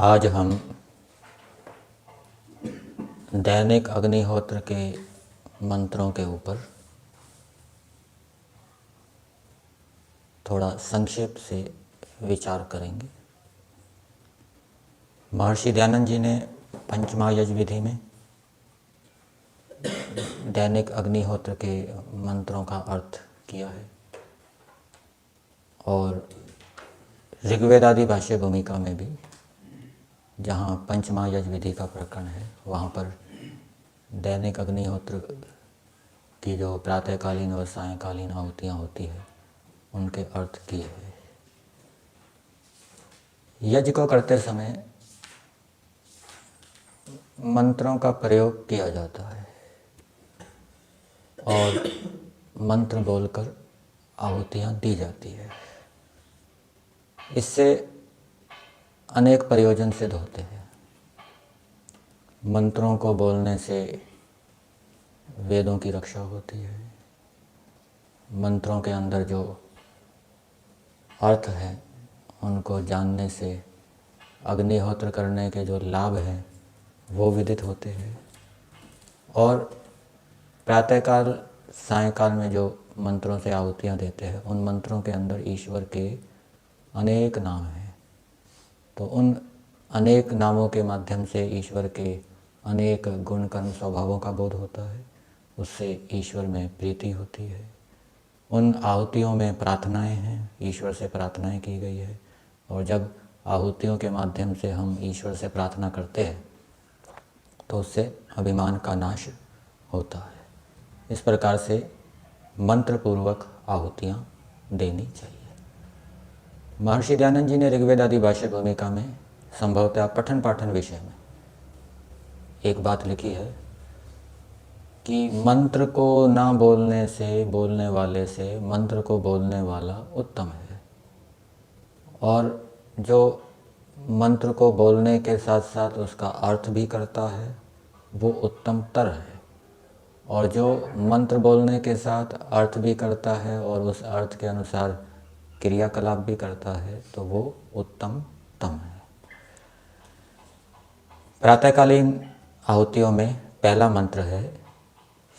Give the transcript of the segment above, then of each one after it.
आज हम दैनिक अग्निहोत्र के मंत्रों के ऊपर थोड़ा संक्षेप से विचार करेंगे। महर्षि दयानंद जी ने पंचमहायज्ञ विधि में दैनिक अग्निहोत्र के मंत्रों का अर्थ किया है और ऋग्वेद आदि भाष्य भूमिका में भी जहाँ पंचमहायज्ञ विधि का प्रकरण है वहाँ पर दैनिक अग्निहोत्र की जो प्रातःकालीन और सायंकालीन आहुतियाँ होती है उनके अर्थ किए हैं। यज्ञ को करते समय मंत्रों का प्रयोग किया जाता है और मंत्र बोलकर आहुतियाँ दी जाती है। इससे अनेक प्रयोजन सिद्ध होते हैं। मंत्रों को बोलने से वेदों की रक्षा होती है। मंत्रों के अंदर जो अर्थ है उनको जानने से अग्निहोत्र करने के जो लाभ हैं वो विदित होते हैं। और प्रातःकाल सायंकाल में जो मंत्रों से आहुतियाँ देते हैं उन मंत्रों के अंदर ईश्वर के अनेक नाम हैं। तो उन अनेक नामों के माध्यम से ईश्वर के अनेक गुण कर्म स्वभावों का बोध होता है। उससे ईश्वर में प्रीति होती है। उन आहुतियों में प्रार्थनाएं हैं, ईश्वर से प्रार्थनाएं की गई है। और जब आहुतियों के माध्यम से हम ईश्वर से प्रार्थना करते हैं तो उससे अभिमान का नाश होता है। इस प्रकार से मंत्रपूर्वक आहुतियाँ देनी चाहिए। महर्षि दयानंद जी ने ऋग्वेद आदि भाष्य भूमिका में संभवतः पठन पाठन विषय में एक बात लिखी है कि मंत्र को ना बोलने से, बोलने वाले से मंत्र को बोलने वाला उत्तम है। और जो मंत्र को बोलने के साथ साथ उसका अर्थ भी करता है वो उत्तमतर है। और जो मंत्र बोलने के साथ अर्थ भी करता है और उस अर्थ के अनुसार क्रियाकलाप भी करता है तो वो उत्तमतम है। प्रातःकालीन आहुतियों में पहला मंत्र है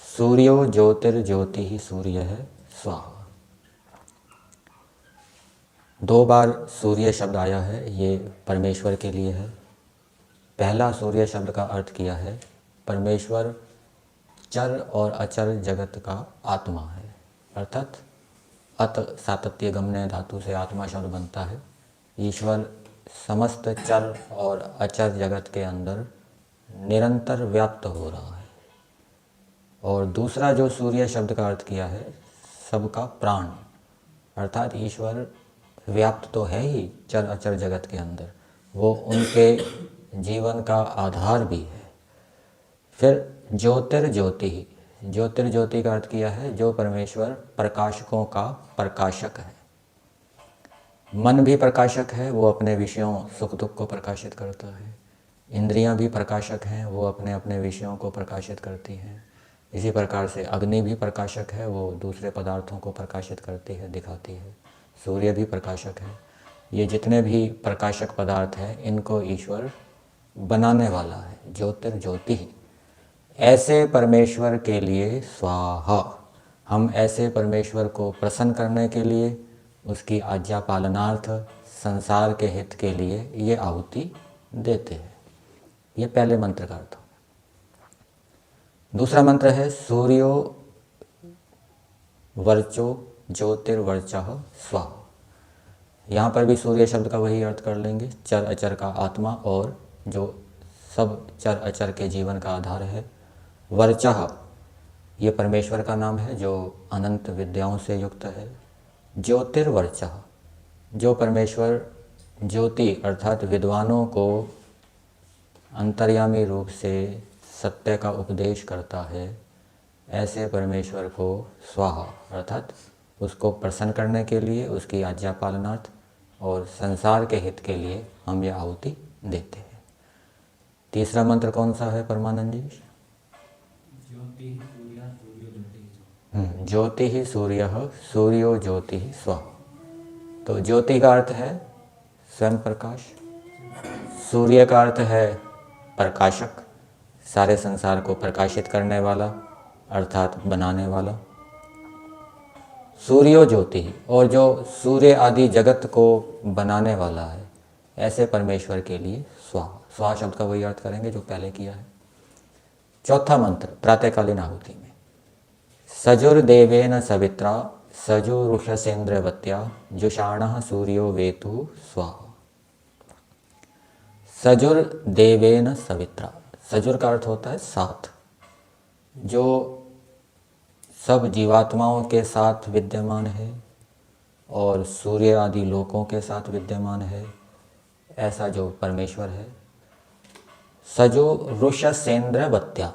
सूर्यो ज्योतिर्ज्योति ही सूर्य है स्वाहा। 2 बार सूर्य शब्द आया है, ये परमेश्वर के लिए है। पहला सूर्य शब्द का अर्थ किया है परमेश्वर चर और अचर जगत का आत्मा है। अर्थात अत सातत्य गमने धातु से आत्मा शब्द बनता है। ईश्वर समस्त चर और अचर जगत के अंदर निरंतर व्याप्त हो रहा है। और दूसरा जो सूर्य शब्द का अर्थ किया है सबका प्राण, अर्थात ईश्वर व्याप्त तो है ही चर अचर जगत के अंदर, वो उनके जीवन का आधार भी है। फिर ज्योतिर्ज्योति, ज्योतिर्ज्योति का अर्थ किया है जो परमेश्वर प्रकाशकों का प्रकाशक है। मन भी प्रकाशक है, वो अपने विषयों सुख दुख को प्रकाशित करता है। इंद्रियां भी प्रकाशक हैं, वो अपने अपने विषयों को प्रकाशित करती हैं। इसी प्रकार से अग्नि भी प्रकाशक है, वो दूसरे पदार्थों को प्रकाशित करती है, दिखाती है। सूर्य भी प्रकाशक है। ये जितने भी प्रकाशक पदार्थ हैं इनको ईश्वर बनाने वाला है। ज्योतिर्ज्योति, ऐसे परमेश्वर के लिए स्वाहा। हम ऐसे परमेश्वर को प्रसन्न करने के लिए, उसकी आज्ञा पालनार्थ, संसार के हित के लिए ये आहुति देते हैं। ये पहले मंत्र का अर्थ। दूसरा मंत्र है सूर्यो वर्चो ज्योतिर्वर्चः स्वाहा। यहाँ पर भी सूर्य शब्द का वही अर्थ कर लेंगे, चर अचर का आत्मा और जो सब चर अचर के जीवन का आधार है। वर्चः ये परमेश्वर का नाम है जो अनंत विद्याओं से युक्त है। ज्योतिर्वर्चः, जो परमेश्वर ज्योति अर्थात विद्वानों को अंतर्यामी रूप से सत्य का उपदेश करता है, ऐसे परमेश्वर को स्वाहा अर्थात उसको प्रसन्न करने के लिए, उसकी आज्ञा पालनार्थ और संसार के हित के लिए हम यह आहुति देते हैं। तीसरा मंत्र कौन सा है परमानंद जी? ज्योति ही सूर्य सूर्यो ज्योति ही स्वाहा। तो ज्योति का अर्थ है स्वयं प्रकाश, सूर्य का अर्थ है प्रकाशक, सारे संसार को प्रकाशित करने वाला अर्थात बनाने वाला। सूर्यो ज्योति, और जो सूर्य आदि जगत को बनाने वाला है, ऐसे परमेश्वर के लिए स्वाहा। स्वाहा शब्द का वही अर्थ करेंगे जो पहले किया है। चौथा मंत्र प्रातःकालीन आहुति में, सजुर्देवेन सवित्रा सजुरुषसेन्द्रवत्या जुषाणः सूर्यो वेतु स्वाहा। सजुर्देवेन सवित्रा, सजुर का अर्थ होता है साथ, जो सब जीवात्माओं के साथ विद्यमान है और सूर्य आदि लोकों के साथ विद्यमान है, ऐसा जो परमेश्वर है। सजुरुषसेन्द्रवत्या,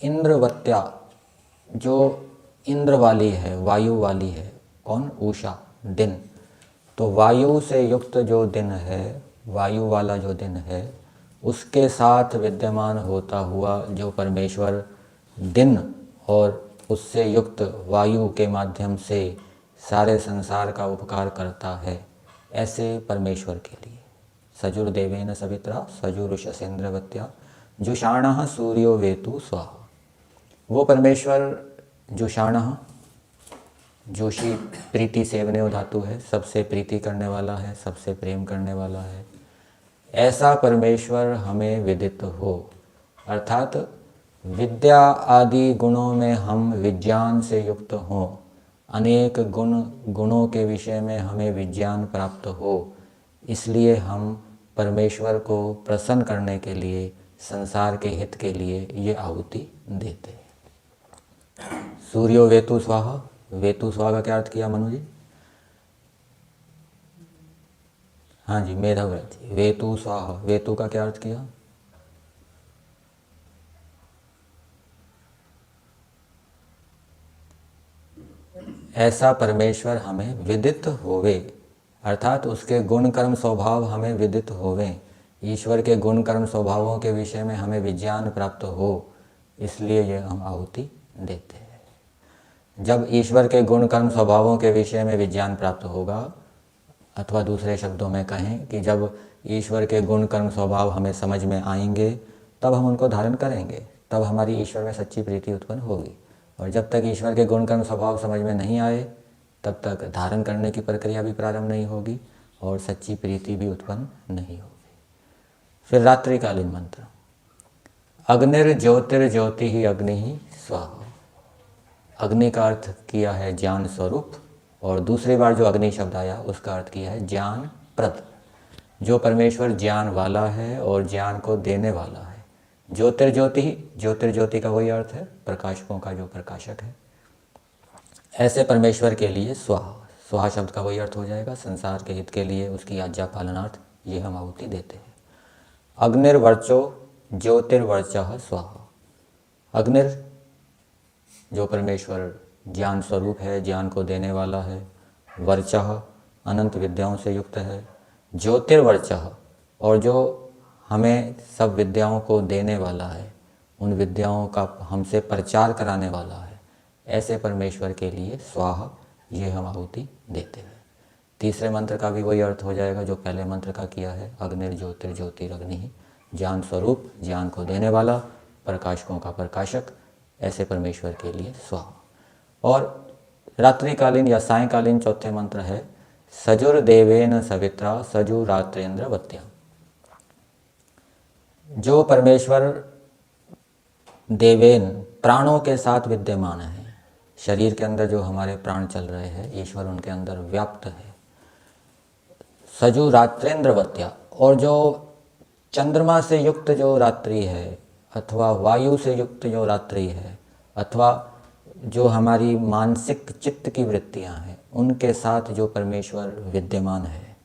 इंद्रवत्या जो इंद्र वाली है, वायु वाली है। कौन? उषा, दिन। तो वायु से युक्त जो दिन है, वायु वाला जो दिन है, उसके साथ विद्यमान होता हुआ जो परमेश्वर दिन और उससे युक्त वायु के माध्यम से सारे संसार का उपकार करता है, ऐसे परमेश्वर के लिए सजुर्देवेन सवित्रा सजुरुषसेन्द्रवत्या जुषाणः सूर्यो वेतु स्वाहा। वो परमेश्वर जुषाणः, जोशी प्रीति सेवने धातु है, सबसे प्रीति करने वाला है, सबसे प्रेम करने वाला है, ऐसा परमेश्वर हमें विदित हो। अर्थात विद्या आदि गुणों में हम विज्ञान से युक्त हों, अनेक गुणों के विषय में हमें विज्ञान प्राप्त हो, इसलिए हम परमेश्वर को प्रसन्न करने के लिए, संसार के हित के लिए ये आहुति देते हैं। सूर्यो वेतु स्वाहा, वेतु स्वाहा का क्या अर्थ किया मनु जी? हाँ जी, मेधाव्रत जी, वेतु स्वाहा, वेतु का क्या अर्थ किया? ऐसा परमेश्वर हमें विदित होवे, अर्थात उसके गुण कर्म स्वभाव हमें विदित होवे, ईश्वर के गुण कर्म स्वभावों के विषय में हमें विज्ञान प्राप्त हो, इसलिए ये हम आहुति देते हैं। जब ईश्वर के गुण कर्म स्वभावों के विषय में विज्ञान प्राप्त होगा, अथवा दूसरे शब्दों में कहें कि जब ईश्वर के गुण कर्म स्वभाव हमें समझ में आएंगे, तब हम उनको धारण करेंगे, तब हमारी ईश्वर में सच्ची प्रीति उत्पन्न होगी। और जब तक ईश्वर के गुण कर्म स्वभाव समझ में नहीं आए, तब तक धारण करने की प्रक्रिया भी प्रारंभ नहीं होगी और सच्ची प्रीति भी उत्पन्न नहीं होगी। फिर रात्रिकालीन मंत्र, अग्निर्ज्योतिर्ज्योति ही अग्नि ही स्वाहा। अग्नि का अर्थ किया है ज्ञान स्वरूप, और दूसरी बार जो अग्नि शब्द आया उसका अर्थ किया है ज्ञान प्रद, जो परमेश्वर ज्ञान वाला है और ज्ञान को देने वाला है। ज्योतिर्ज्योति, ज्योतिर्ज्योति का वही अर्थ है प्रकाशकों का जो प्रकाशक है। ऐसे परमेश्वर के लिए स्वाहा, स्वाहा शब्द का वही अर्थ हो जाएगा संसार के हित के लिए, उसकी आज्ञा पालनार्थ ये हम आहुति देते हैं। अग्निर्वर्चो ज्योतिर्वर्चः स्वाहा। अग्निर जो परमेश्वर ज्ञान स्वरूप है, ज्ञान को देने वाला है, वर्चः अनंत विद्याओं से युक्त है, ज्योतिर्वर्चः और जो हमें सब विद्याओं को देने वाला है, उन विद्याओं का हमसे प्रचार कराने वाला है, ऐसे परमेश्वर के लिए स्वाहा ये हम आहुति देते हैं। तीसरे मंत्र का भी वही अर्थ हो जाएगा जो पहले मंत्र का किया है, अग्निर्ज्योतिर्ज्योतिरग्नि, ज्ञान स्वरूप, ज्ञान को देने वाला, प्रकाशकों का प्रकाशक, ऐसे परमेश्वर के लिए स्वाहा। और रात्रिकालीन या सायंकालीन चौथे मंत्र है, सजुर्देवेन सवित्रा सजुरात्रेन्द्रवत्या। जो परमेश्वर देवेन प्राणों के साथ विद्यमान है, शरीर के अंदर जो हमारे प्राण चल रहे हैं, ईश्वर उनके अंदर व्याप्त है। सजुरात्रेन्द्रवत्या, और जो चंद्रमा से युक्त जो रात्रि है, अथवा वायु से युक्त जो रात्रि है, अथवा जो हमारी मानसिक चित्त की वृत्तियां हैं, उनके साथ जो परमेश्वर विद्यमान है।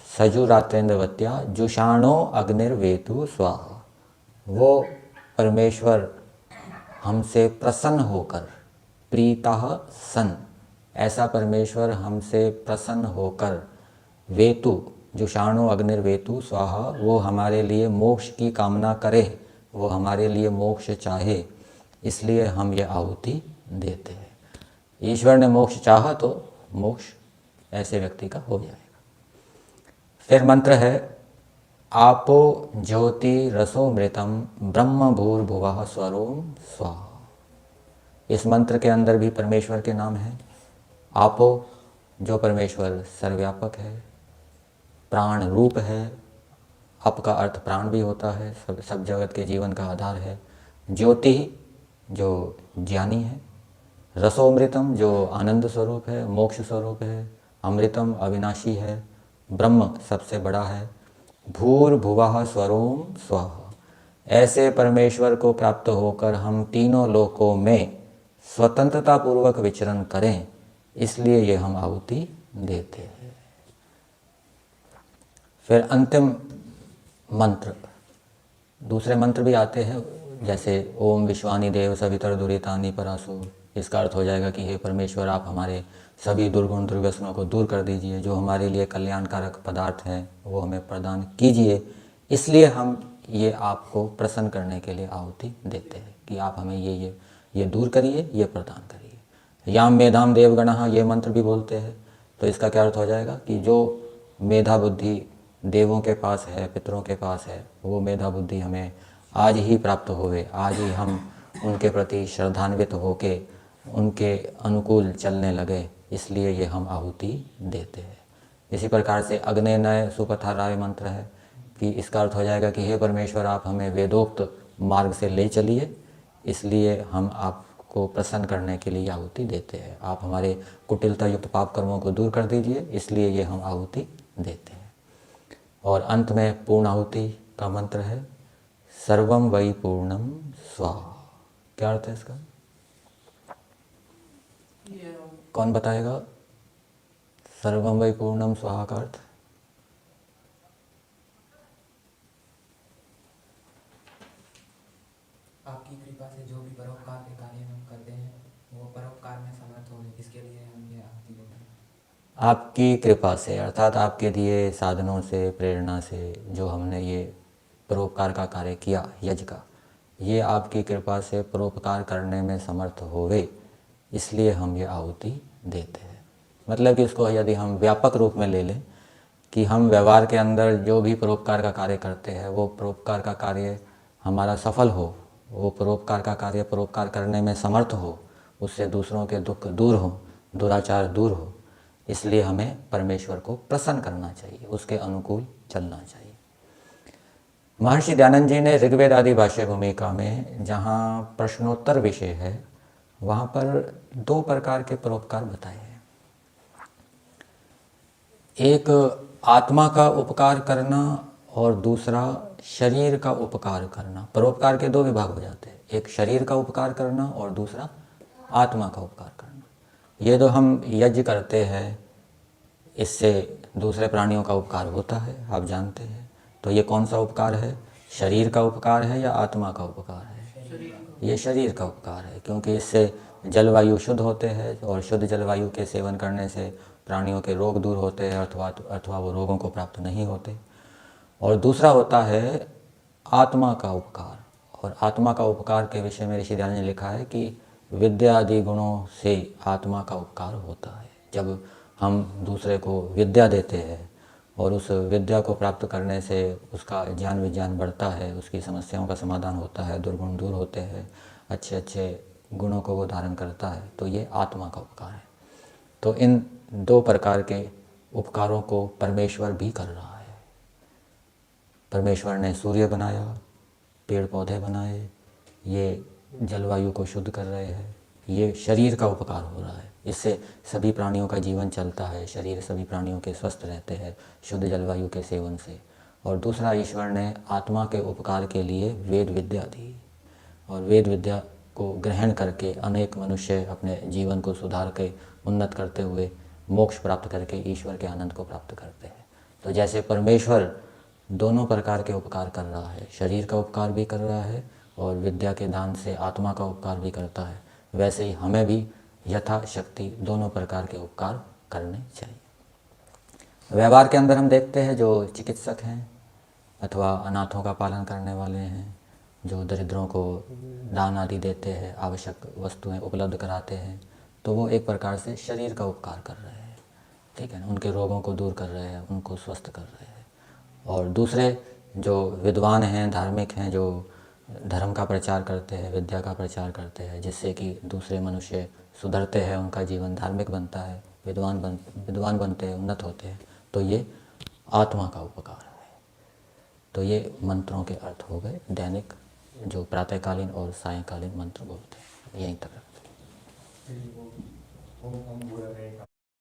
सजुरात्रेन्द्रवत्या जुषाणो अग्निर्वेतु स्वाहा। वो परमेश्वर हमसे प्रसन्न होकर, प्रीतः सन, ऐसा परमेश्वर हमसे प्रसन्न होकर, वेतु जुषाणो अग्निर्वेतु स्वाहा, वो हमारे लिए मोक्ष की कामना करे, वो हमारे लिए मोक्ष चाहे, इसलिए हम ये आहुति देते हैं। ईश्वर ने मोक्ष चाहा तो मोक्ष ऐसे व्यक्ति का हो जाएगा। फिर मंत्र है आपो ज्योति रसोमृतम ब्रह्म भूर्भुवः स्वरोम स्वाहा। इस मंत्र के अंदर भी परमेश्वर के नाम हैं। आपो जो परमेश्वर सर्वव्यापक है, प्राण रूप है, अप का अर्थ प्राण भी होता है, सब जगत के जीवन का आधार है। ज्योति जो ज्ञानी है, रसोमृतम जो आनंद स्वरूप है, मोक्ष स्वरूप है, अमृतम अविनाशी है, ब्रह्म सबसे बड़ा है, भूर्भुवः स्वरोम स्वाहा। ऐसे परमेश्वर को प्राप्त होकर हम तीनों लोकों में स्वतंत्रता पूर्वक विचरण करें, इसलिए ये हम आहुति देते हैं। फिर अंतिम मंत्र, दूसरे मंत्र भी आते हैं, जैसे ओम विश्वानि देव सवितर दुरितानि परासु। इसका अर्थ हो जाएगा कि हे परमेश्वर, आप हमारे सभी दुर्गुण दुर्व्यसनों को दूर कर दीजिए, जो हमारे लिए कल्याणकारक पदार्थ हैं वो हमें प्रदान कीजिए, इसलिए हम ये आपको प्रसन्न करने के लिए आहुति देते हैं कि आप हमें ये दूर करिए, ये प्रदान करिए। याम मेधाम देवगणः, ये मंत्र भी बोलते हैं। तो इसका क्या अर्थ हो जाएगा कि जो मेधा बुद्धि देवों के पास है, पितरों के पास है, वो मेधा बुद्धि हमें आज ही प्राप्त होवे, आज ही हम उनके प्रति श्रद्धान्वित होके उनके अनुकूल चलने लगे, इसलिए ये हम आहुति देते हैं। इसी प्रकार से अग्नेय सुपथाराय मंत्र है कि इसका अर्थ हो जाएगा कि हे परमेश्वर, आप हमें वेदोक्त मार्ग से ले चलिए, इसलिए हम आपको प्रसन्न करने के लिए आहुति देते हैं। आप हमारे कुटिलता युक्त पाप कर्मों को दूर कर दीजिए, इसलिए ये हम आहुति देते हैं। और अंत में पूर्ण आहुति का मंत्र है सर्वम वै पूर्णम स्वाहा। क्या अर्थ है इसका? कौन बताएगा? सर्वम वै पूर्णम स्वाहा का अर्थ? आपकी कृपा से जो भी परोपकार के कार्य हम करते हैं वो परोपकार में समर्थ हो, इसके लिए हम ये आहुति देते हैं। आपकी कृपा से अर्थात आपके दिए साधनों से, प्रेरणा से जो हमने ये परोपकार का कार्य किया, यज्ञ का, ये आपकी कृपा से परोपकार करने में समर्थ होवे, इसलिए हम ये आहुति देते हैं। मतलब कि इसको यदि हम व्यापक रूप में ले लें कि हम व्यवहार के अंदर जो भी परोपकार का कार्य करते हैं, वो परोपकार का कार्य हमारा सफल हो, वो परोपकार का कार्य परोपकार करने में समर्थ हो, उससे दूसरों के दुख दूर हो, दुराचार दूर हो, इसलिए हमें परमेश्वर को प्रसन्न करना चाहिए, उसके अनुकूल चलना चाहिए। महर्षि दयानंद जी ने ऋग्वेद आदि भाष्य भूमिका में जहाँ प्रश्नोत्तर विषय है, वहाँ पर दो प्रकार के परोपकार बताए हैं। एक आत्मा का उपकार करना और दूसरा शरीर का उपकार करना। परोपकार के दो विभाग हो जाते हैं, एक शरीर का उपकार करना और दूसरा आत्मा का उपकार करना। ये जो हम यज्ञ करते हैं, इससे दूसरे प्राणियों का उपकार होता है, आप जानते हैं। तो ये कौन सा उपकार है? शरीर का उपकार है या आत्मा का उपकार है? ये शरीर का उपकार है, क्योंकि इससे जलवायु शुद्ध होते हैं और शुद्ध जलवायु के सेवन करने से प्राणियों के रोग दूर होते हैं अथवा वो रोगों को प्राप्त नहीं होते। और दूसरा होता है आत्मा का उपकार। और आत्मा का उपकार के विषय में ऋषि दयानंद ने लिखा है कि विद्या आदि गुणों से आत्मा का उपकार होता है। जब हम दूसरे को विद्या देते हैं और उस विद्या को प्राप्त करने से उसका ज्ञान विज्ञान बढ़ता है, उसकी समस्याओं का समाधान होता है, दुर्गुण दूर होते हैं, अच्छे अच्छे गुणों को वो धारण करता है, तो ये आत्मा का उपकार है। तो इन दो प्रकार के उपकारों को परमेश्वर भी कर रहा है। परमेश्वर ने सूर्य बनाया, पेड़ पौधे बनाए, ये जलवायु को शुद्ध कर रहे हैं, ये शरीर का उपकार हो रहा है, इससे सभी प्राणियों का जीवन चलता है, शरीर सभी प्राणियों के स्वस्थ रहते हैं शुद्ध जलवायु के सेवन से। और दूसरा, ईश्वर ने आत्मा के उपकार के लिए वेद विद्या दी, और वेद विद्या को ग्रहण करके अनेक मनुष्य अपने जीवन को सुधार के उन्नत करते हुए मोक्ष प्राप्त करके ईश्वर के आनंद को प्राप्त करते हैं। तो जैसे परमेश्वर दोनों प्रकार के उपकार कर रहा है, शरीर का उपकार भी कर रहा है और विद्या के दान से आत्मा का उपकार भी करता है, वैसे ही हमें भी यथाशक्ति दोनों प्रकार के उपकार करने चाहिए। व्यवहार के अंदर हम देखते हैं जो चिकित्सक हैं अथवा अनाथों का पालन करने वाले हैं, जो दरिद्रों को दान आदि देते हैं, आवश्यक वस्तुएं उपलब्ध कराते हैं, तो वो एक प्रकार से शरीर का उपकार कर रहे हैं, ठीक है ना। उनके रोगों को दूर कर रहे हैं, उनको स्वस्थ कर रहे हैं। और दूसरे जो विद्वान हैं, धार्मिक हैं, जो धर्म का प्रचार करते हैं, विद्या का प्रचार करते हैं, जिससे कि दूसरे मनुष्य सुधरते हैं, उनका जीवन धार्मिक बनता है, विद्वान बनते हैं, उन्नत होते हैं, तो ये आत्मा का उपकार है। तो ये मंत्रों के अर्थ हो गए, दैनिक जो प्रातःकालीन और सायंकालीन मंत्र बोलते हैं। यहीं तक रखते हैं।